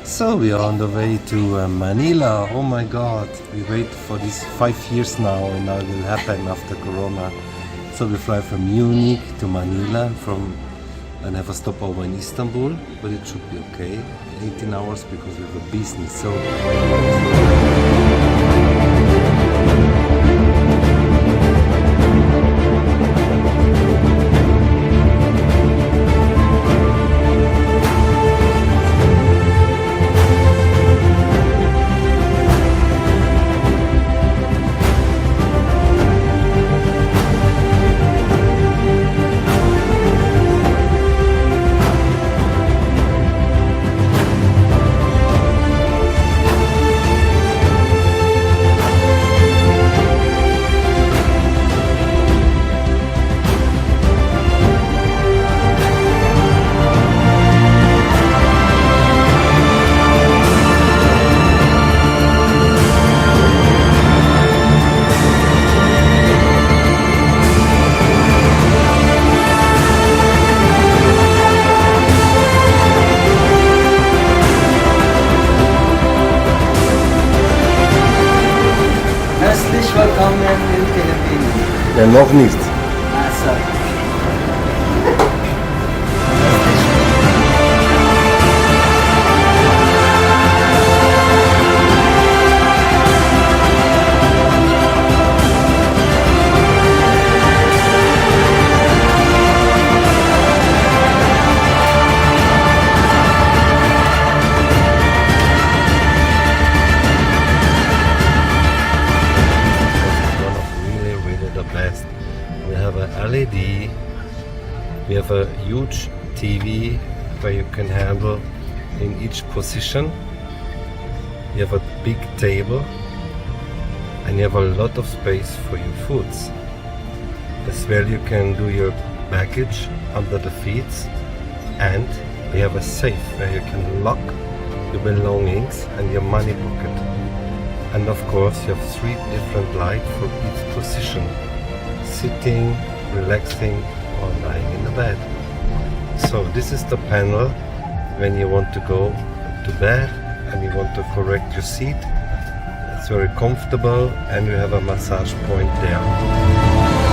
So we are on the way to Manila. Oh my God, we wait for this 5 years now, and now it will happen after Corona. So we fly from Munich to Manila, and have a stopover in Istanbul, but it should be okay. 18 hours because we have a business. So. Herzlich willkommen in Philippinen. Ja, noch nicht. Also, best. We have a LED, we have a huge TV where you can handle in each position. You have a big table and you have a lot of space for your foods. As well you can do your baggage under the feet, and we have a safe where you can lock your belongings and your money pocket. And of course you have 3 different lights for each position. Sitting, relaxing, or lying in the bed. So this is the panel when you want to go to bed and you want to correct your seat. It's very comfortable and you have a massage point there.